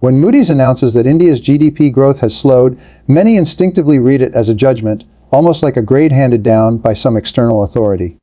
When Moody's announces that India's GDP growth has slowed, many instinctively read it as a judgment, almost like a grade handed down by some external authority.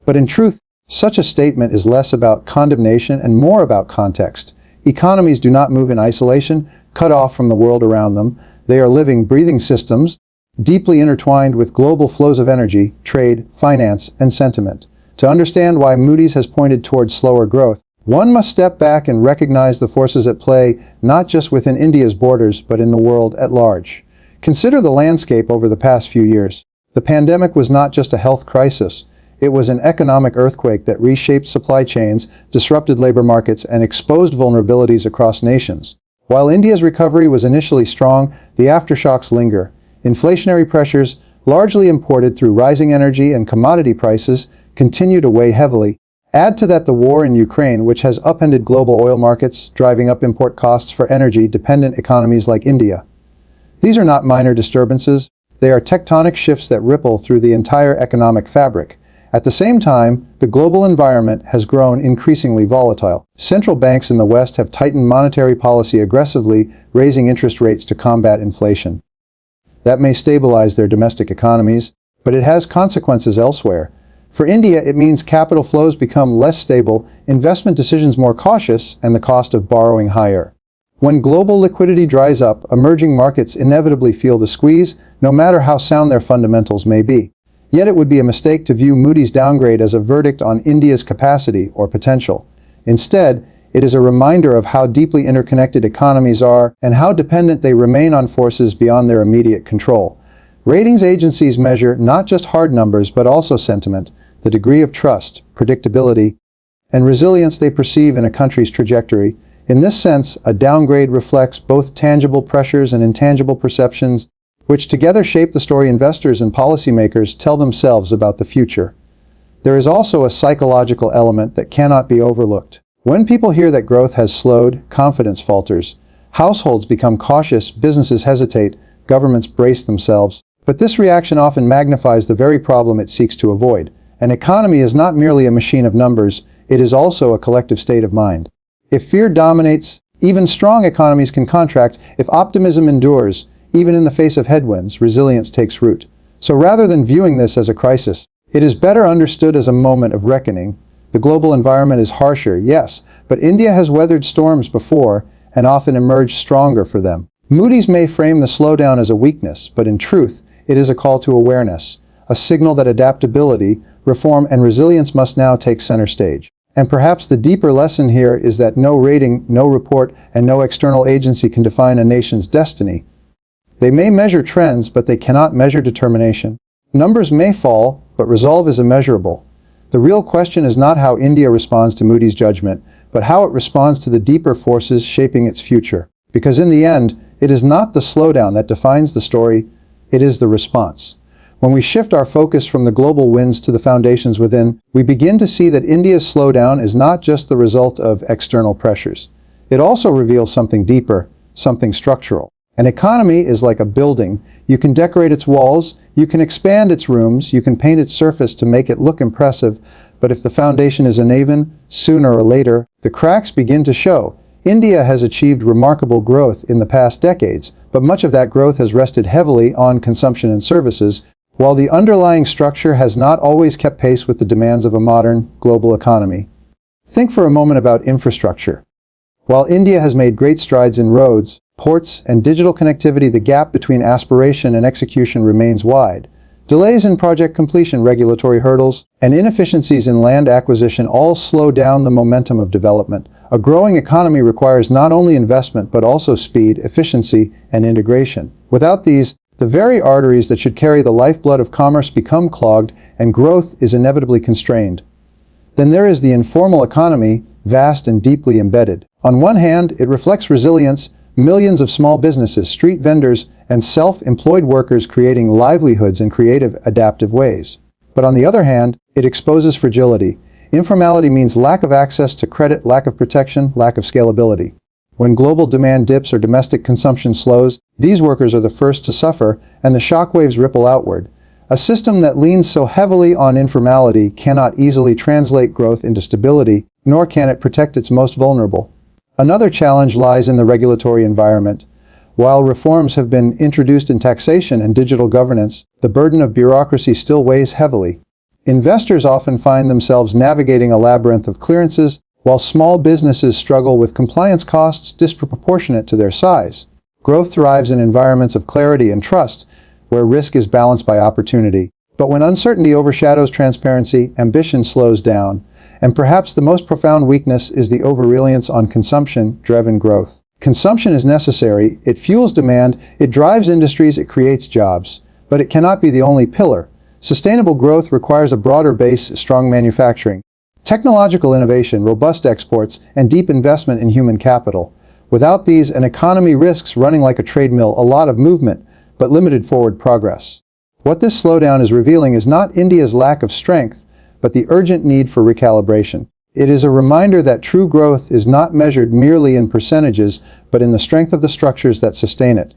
But in truth, such a statement is less about condemnation and more about context. Economies do not move in isolation, cut off from the world around them. They are living, breathing systems, deeply intertwined with global flows of energy, trade, finance, and sentiment. To understand why Moody's has pointed towards slower growth, one must step back and recognize the forces at play, not just within India's borders, but in the world at large. Consider the landscape over the past few years. The pandemic was not just a health crisis. It was an economic earthquake that reshaped supply chains, disrupted labor markets, and exposed vulnerabilities across nations. While India's recovery was initially strong, the aftershocks linger. Inflationary pressures, largely imported through rising energy and commodity prices, continue to weigh heavily. Add to that the war in Ukraine, which has upended global oil markets, driving up import costs for energy-dependent economies like India. These are not minor disturbances. They are tectonic shifts that ripple through the entire economic fabric. At the same time, the global environment has grown increasingly volatile. Central banks in the West have tightened monetary policy aggressively, raising interest rates to combat inflation. That may stabilize their domestic economies, but it has consequences elsewhere. For India, it means capital flows become less stable, investment decisions more cautious, and the cost of borrowing higher. When global liquidity dries up, emerging markets inevitably feel the squeeze, no matter how sound their fundamentals may be. Yet it would be a mistake to view Moody's downgrade as a verdict on India's capacity or potential. Instead, it is a reminder of how deeply interconnected economies are and how dependent they remain on forces beyond their immediate control. Ratings agencies measure not just hard numbers but also sentiment, the degree of trust, predictability, and resilience they perceive in a country's trajectory. In this sense, a downgrade reflects both tangible pressures and intangible perceptions, which together shape the story investors and policymakers tell themselves about the future. There is also a psychological element that cannot be overlooked. When people hear that growth has slowed, confidence falters. Households become cautious, businesses hesitate, governments brace themselves. But this reaction often magnifies the very problem it seeks to avoid. An economy is not merely a machine of numbers, it is also a collective state of mind. If fear dominates, even strong economies can contract. If optimism endures, even in the face of headwinds, resilience takes root. So rather than viewing this as a crisis, it is better understood as a moment of reckoning. The global environment is harsher, yes, but India has weathered storms before and often emerged stronger for them. Moody's may frame the slowdown as a weakness, but in truth, it is a call to awareness, a signal that adaptability, reform, and resilience must now take center stage. And perhaps the deeper lesson here is that no rating, no report, and no external agency can define a nation's destiny. They may measure trends, but they cannot measure determination. Numbers may fall, but resolve is immeasurable. The real question is not how India responds to Moody's judgment, but how it responds to the deeper forces shaping its future. Because in the end, it is not the slowdown that defines the story, it is the response. When we shift our focus from the global winds to the foundations within, we begin to see that India's slowdown is not just the result of external pressures. It also reveals something deeper, something structural. An economy is like a building. You can decorate its walls, you can expand its rooms, you can paint its surface to make it look impressive, but if the foundation is uneven, sooner or later, the cracks begin to show. India has achieved remarkable growth in the past decades, but much of that growth has rested heavily on consumption and services, while the underlying structure has not always kept pace with the demands of a modern, global economy. Think for a moment about infrastructure. While India has made great strides in roads, ports, and digital connectivity, the gap between aspiration and execution remains wide. Delays in project completion, regulatory hurdles, and inefficiencies in land acquisition all slow down the momentum of development. A growing economy requires not only investment but also speed, efficiency, and integration. Without these, the very arteries that should carry the lifeblood of commerce become clogged, and growth is inevitably constrained. Then there is the informal economy, vast and deeply embedded. On one hand, it reflects resilience, millions of small businesses, street vendors, and self-employed workers creating livelihoods in creative, adaptive ways. But on the other hand, it exposes fragility. Informality means lack of access to credit, lack of protection, lack of scalability. When global demand dips or domestic consumption slows, these workers are the first to suffer, and the shockwaves ripple outward. A system that leans so heavily on informality cannot easily translate growth into stability, nor can it protect its most vulnerable. Another challenge lies in the regulatory environment. While reforms have been introduced in taxation and digital governance, the burden of bureaucracy still weighs heavily. Investors often find themselves navigating a labyrinth of clearances, while small businesses struggle with compliance costs disproportionate to their size. Growth thrives in environments of clarity and trust, where risk is balanced by opportunity. But when uncertainty overshadows transparency, ambition slows down. And perhaps the most profound weakness is the over-reliance on consumption-driven growth. Consumption is necessary, it fuels demand, it drives industries, it creates jobs. But it cannot be the only pillar. Sustainable growth requires a broader base, strong manufacturing, technological innovation, robust exports, and deep investment in human capital. Without these, an economy risks running like a treadmill, a lot of movement, but limited forward progress. What this slowdown is revealing is not India's lack of strength, but the urgent need for recalibration. It is a reminder that true growth is not measured merely in percentages, but in the strength of the structures that sustain it.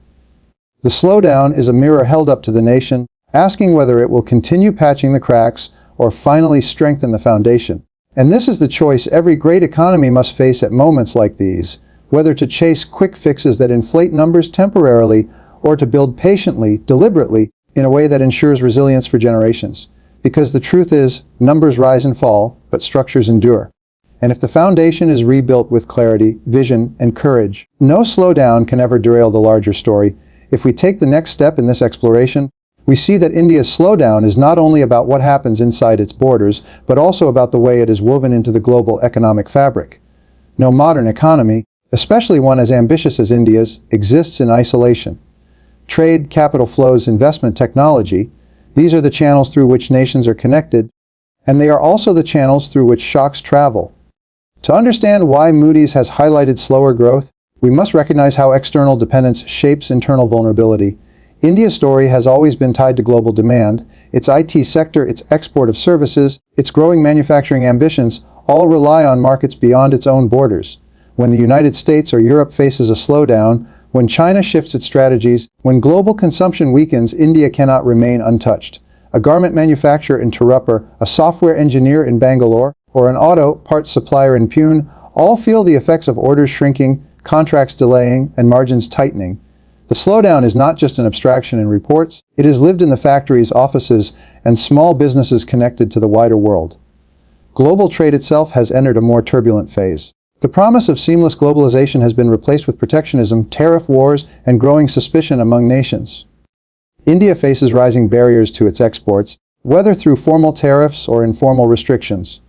The slowdown is a mirror held up to the nation, asking whether it will continue patching the cracks or finally strengthen the foundation. And this is the choice every great economy must face at moments like these, whether to chase quick fixes that inflate numbers temporarily or to build patiently, deliberately, in a way that ensures resilience for generations. Because the truth is, numbers rise and fall, but structures endure. And if the foundation is rebuilt with clarity, vision, and courage, no slowdown can ever derail the larger story. If we take the next step in this exploration, we see that India's slowdown is not only about what happens inside its borders, but also about the way it is woven into the global economic fabric. No modern economy, especially one as ambitious as India's, exists in isolation. Trade, capital flows, investment, technology, these are the channels through which nations are connected, and they are also the channels through which shocks travel. To understand why Moody's has highlighted slower growth, we must recognize how external dependence shapes internal vulnerability. India's story has always been tied to global demand. Its IT sector, its export of services, its growing manufacturing ambitions all rely on markets beyond its own borders. When the United States or Europe faces a slowdown, when China shifts its strategies, when global consumption weakens, India cannot remain untouched. A garment manufacturer in Tirupur, a software engineer in Bangalore, or an auto parts supplier in Pune all feel the effects of orders shrinking, contracts delaying, and margins tightening. The slowdown is not just an abstraction in reports, it is lived in the factories, offices, and small businesses connected to the wider world. Global trade itself has entered a more turbulent phase. The promise of seamless globalization has been replaced with protectionism, tariff wars, and growing suspicion among nations. India faces rising barriers to its exports, whether through formal tariffs or informal restrictions.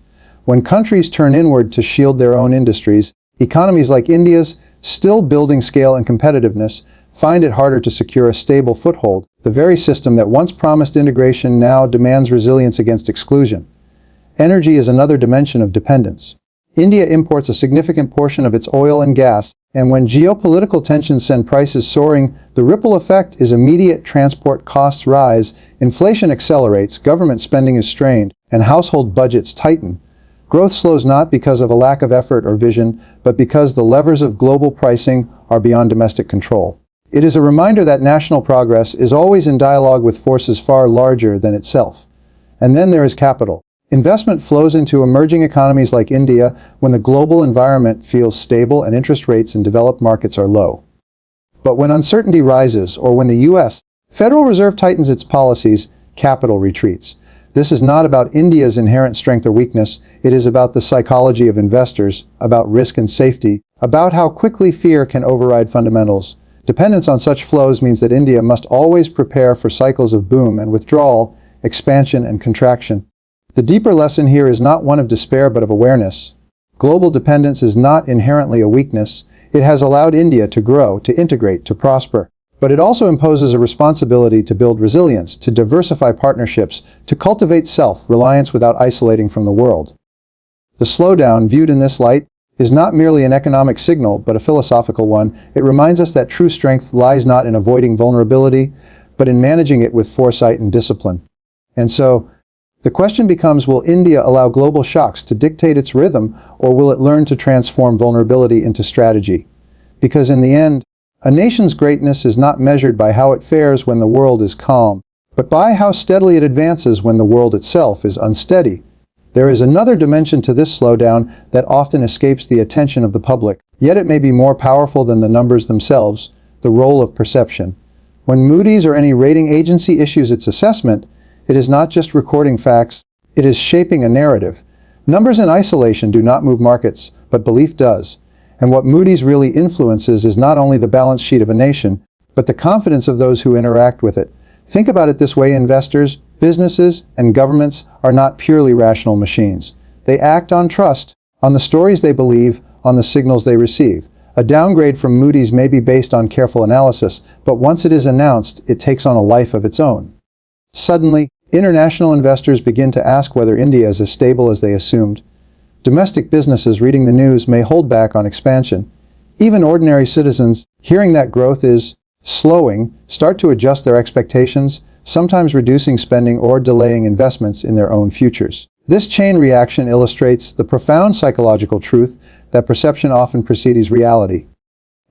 When countries turn inward to shield their own industries, economies like India's, still building scale and competitiveness, find it harder to secure a stable foothold. The very system that once promised integration now demands resilience against exclusion. Energy is another dimension of dependence. India imports a significant portion of its oil and gas, and when geopolitical tensions send prices soaring, the ripple effect is immediate. Transport costs rise, inflation accelerates, government spending is strained, and household budgets tighten. Growth slows not because of a lack of effort or vision, but because the levers of global pricing are beyond domestic control. It is a reminder that national progress is always in dialogue with forces far larger than itself. And then there is capital. Investment flows into emerging economies like India when the global environment feels stable and interest rates in developed markets are low. But when uncertainty rises, or when the U.S. Federal Reserve tightens its policies, capital retreats. This is not about India's inherent strength or weakness, it is about the psychology of investors, about risk and safety, about how quickly fear can override fundamentals. Dependence on such flows means that India must always prepare for cycles of boom and withdrawal, expansion and contraction. The deeper lesson here is not one of despair but of awareness. Global dependence is not inherently a weakness. It has allowed India to grow, to integrate, to prosper. But it also imposes a responsibility to build resilience, to diversify partnerships, to cultivate self-reliance without isolating from the world. The slowdown, viewed in this light, is not merely an economic signal but a philosophical one. It reminds us that true strength lies not in avoiding vulnerability, but in managing it with foresight and discipline. And so, the question becomes, will India allow global shocks to dictate its rhythm, or will it learn to transform vulnerability into strategy? Because in the end, a nation's greatness is not measured by how it fares when the world is calm, but by how steadily it advances when the world itself is unsteady. There is another dimension to this slowdown that often escapes the attention of the public. Yet it may be more powerful than the numbers themselves, the role of perception. When Moody's or any rating agency issues its assessment, it is not just recording facts, it is shaping a narrative. Numbers in isolation do not move markets, but belief does. And what Moody's really influences is not only the balance sheet of a nation, but the confidence of those who interact with it. Think about it this way: investors, businesses, and governments are not purely rational machines. They act on trust, on the stories they believe, on the signals they receive. A downgrade from Moody's may be based on careful analysis, but once it is announced, it takes on a life of its own. Suddenly, international investors begin to ask whether India is as stable as they assumed. Domestic businesses reading the news may hold back on expansion. Even ordinary citizens, hearing that growth is slowing, start to adjust their expectations, sometimes reducing spending or delaying investments in their own futures. This chain reaction illustrates the profound psychological truth that perception often precedes reality.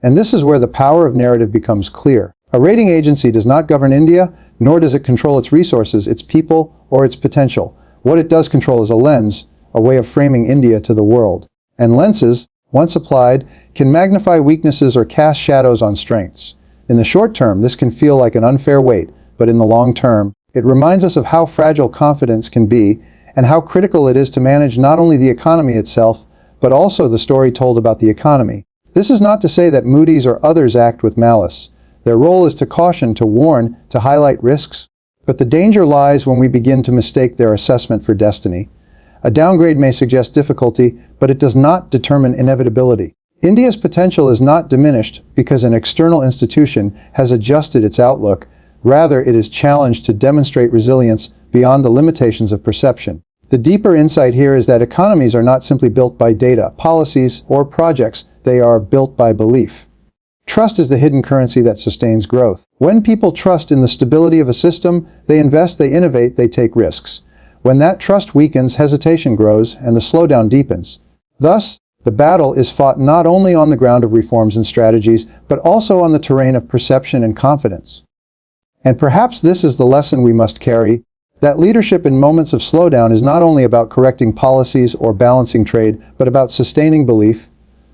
And this is where the power of narrative becomes clear. A rating agency does not govern India, nor does it control its resources, its people, or its potential. What it does control is a lens, a way of framing India to the world. And lenses, once applied, can magnify weaknesses or cast shadows on strengths. In the short term, this can feel like an unfair weight, but in the long term, it reminds us of how fragile confidence can be and how critical it is to manage not only the economy itself, but also the story told about the economy. This is not to say that Moody's or others act with malice. Their role is to caution, to warn, to highlight risks. But the danger lies when we begin to mistake their assessment for destiny. A downgrade may suggest difficulty, but it does not determine inevitability. India's potential is not diminished because an external institution has adjusted its outlook. Rather, it is challenged to demonstrate resilience beyond the limitations of perception. The deeper insight here is that economies are not simply built by data, policies, or projects. They are built by belief. Trust is the hidden currency that sustains growth. When people trust in the stability of a system, they invest, they innovate, they take risks. When that trust weakens, hesitation grows, and the slowdown deepens. Thus, the battle is fought not only on the ground of reforms and strategies, but also on the terrain of perception and confidence. And perhaps this is the lesson we must carry, that leadership in moments of slowdown is not only about correcting policies or balancing trade, but about sustaining belief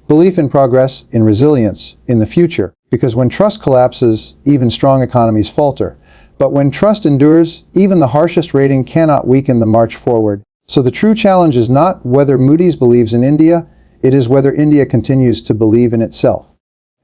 in progress, in resilience, in the future. Because when trust collapses, even strong economies falter. But when trust endures, even the harshest rating cannot weaken the march forward. So the true challenge is not whether Moody's believes in India, it is whether India continues to believe in itself.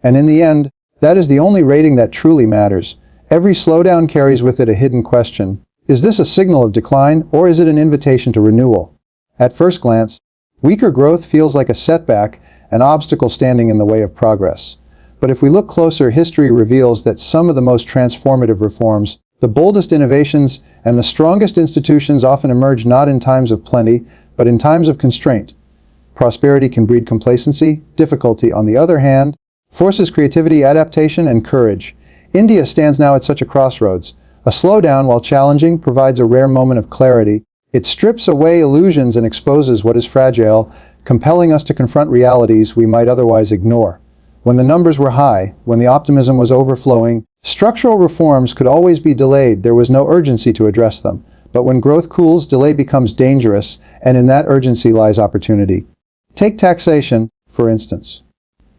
And in the end, that is the only rating that truly matters. Every slowdown carries with it a hidden question. Is this a signal of decline, or is it an invitation to renewal? At first glance, weaker growth feels like a setback, an obstacle standing in the way of progress. But if we look closer, history reveals that some of the most transformative reforms, the boldest innovations, and the strongest institutions often emerge not in times of plenty, but in times of constraint. Prosperity can breed complacency. Difficulty, on the other hand, forces creativity, adaptation, and courage. India stands now at such a crossroads. A slowdown, while challenging, provides a rare moment of clarity. It strips away illusions and exposes what is fragile, compelling us to confront realities we might otherwise ignore. When the numbers were high, when the optimism was overflowing, structural reforms could always be delayed. There was no urgency to address them. But when growth cools, delay becomes dangerous, and in that urgency lies opportunity. Take taxation, for instance.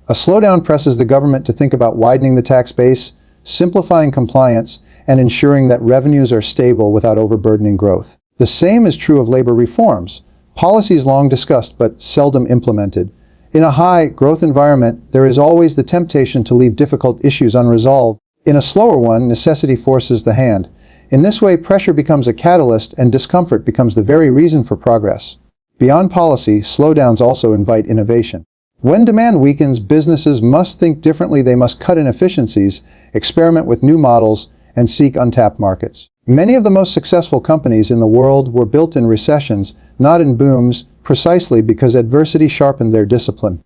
A slowdown presses the government to think about widening the tax base, simplifying compliance, and ensuring that revenues are stable without overburdening growth. The same is true of labor reforms, policies long discussed but seldom implemented. In a high growth environment, there is always the temptation to leave difficult issues unresolved. In a slower one, necessity forces the hand. In this way, pressure becomes a catalyst and discomfort becomes the very reason for progress. Beyond policy, slowdowns also invite innovation. When demand weakens, businesses must think differently. They must cut inefficiencies, experiment with new models, and seek untapped markets. Many of the most successful companies in the world were built in recessions, not in booms, precisely because adversity sharpened their discipline.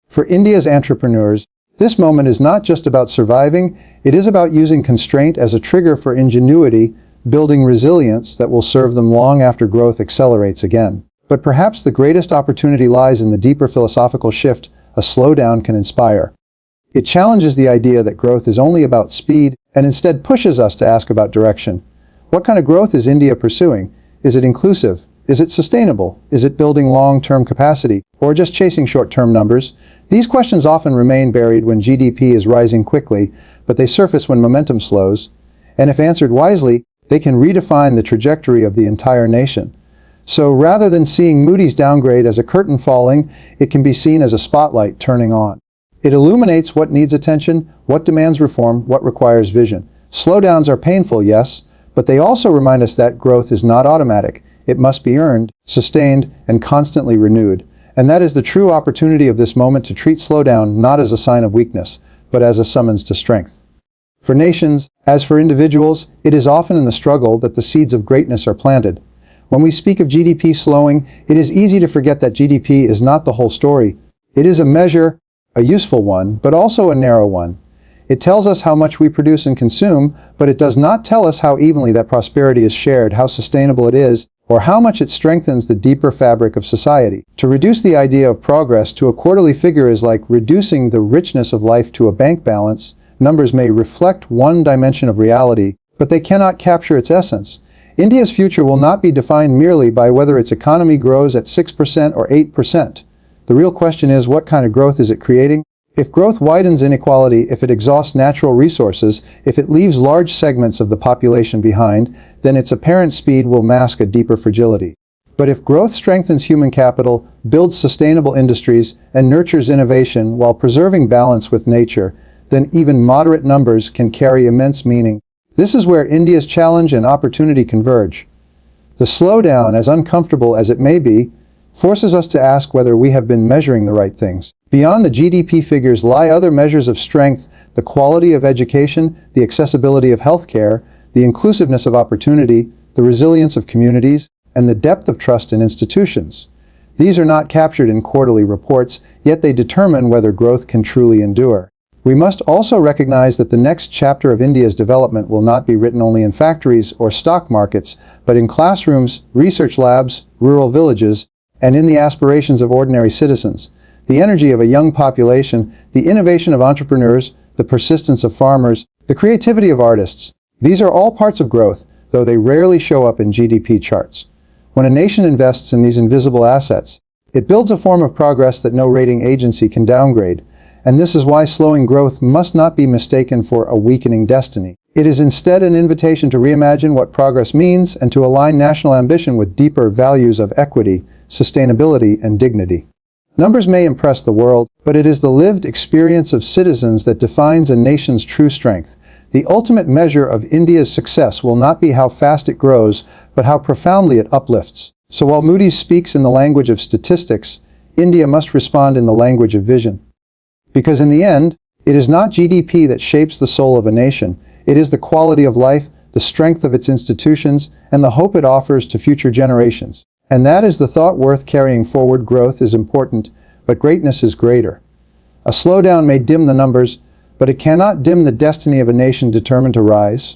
For India's entrepreneurs, this moment is not just about surviving, it is about using constraint as a trigger for ingenuity, building resilience that will serve them long after growth accelerates again. But perhaps the greatest opportunity lies in the deeper philosophical shift a slowdown can inspire. It challenges the idea that growth is only about speed and instead pushes us to ask about direction. What kind of growth is India pursuing? Is it inclusive, Is it sustainable? Is it building long-term capacity? Or just chasing short-term numbers? These questions often remain buried when GDP is rising quickly, but they surface when momentum slows. And if answered wisely, they can redefine the trajectory of the entire nation. So rather than seeing Moody's downgrade as a curtain falling, it can be seen as a spotlight turning on. It illuminates what needs attention, what demands reform, what requires vision. Slowdowns are painful, yes, but they also remind us that growth is not automatic. It must be earned, sustained, and constantly renewed. And that is the true opportunity of this moment to treat slowdown not as a sign of weakness, but as a summons to strength. For nations, as for individuals, it is often in the struggle that the seeds of greatness are planted. When we speak of GDP slowing, it is easy to forget that GDP is not the whole story. It is a measure, a useful one, but also a narrow one. It tells us how much we produce and consume, but it does not tell us how evenly that prosperity is shared, how sustainable it is, or how much it strengthens the deeper fabric of society. To reduce the idea of progress to a quarterly figure is like reducing the richness of life to a bank balance. Numbers may reflect one dimension of reality, but they cannot capture its essence. India's future will not be defined merely by whether its economy grows at 6% or 8%. The real question is, what kind of growth is it creating? If growth widens inequality, if it exhausts natural resources, if it leaves large segments of the population behind, then its apparent speed will mask a deeper fragility. But if growth strengthens human capital, builds sustainable industries, and nurtures innovation while preserving balance with nature, then even moderate numbers can carry immense meaning. This is where India's challenge and opportunity converge. The slowdown, as uncomfortable as it may be, forces us to ask whether we have been measuring the right things. Beyond the GDP figures lie other measures of strength: the quality of education, the accessibility of healthcare, the inclusiveness of opportunity, the resilience of communities, and the depth of trust in institutions. These are not captured in quarterly reports, yet they determine whether growth can truly endure. We must also recognize that the next chapter of India's development will not be written only in factories or stock markets, but in classrooms, research labs, rural villages, and in the aspirations of ordinary citizens. The energy of a young population, the innovation of entrepreneurs, the persistence of farmers, the creativity of artists. These are all parts of growth, though they rarely show up in GDP charts. When a nation invests in these invisible assets, it builds a form of progress that no rating agency can downgrade. And this is why slowing growth must not be mistaken for a weakening destiny. It is instead an invitation to reimagine what progress means and to align national ambition with deeper values of equity, sustainability, and dignity. Numbers may impress the world, but it is the lived experience of citizens that defines a nation's true strength. The ultimate measure of India's success will not be how fast it grows, but how profoundly it uplifts. So while Moody speaks in the language of statistics, India must respond in the language of vision. Because in the end, it is not GDP that shapes the soul of a nation. It is the quality of life, the strength of its institutions, and the hope it offers to future generations. And that is the thought worth carrying forward. Growth is important, but greatness is greater. A slowdown may dim the numbers, but it cannot dim the destiny of a nation determined to rise.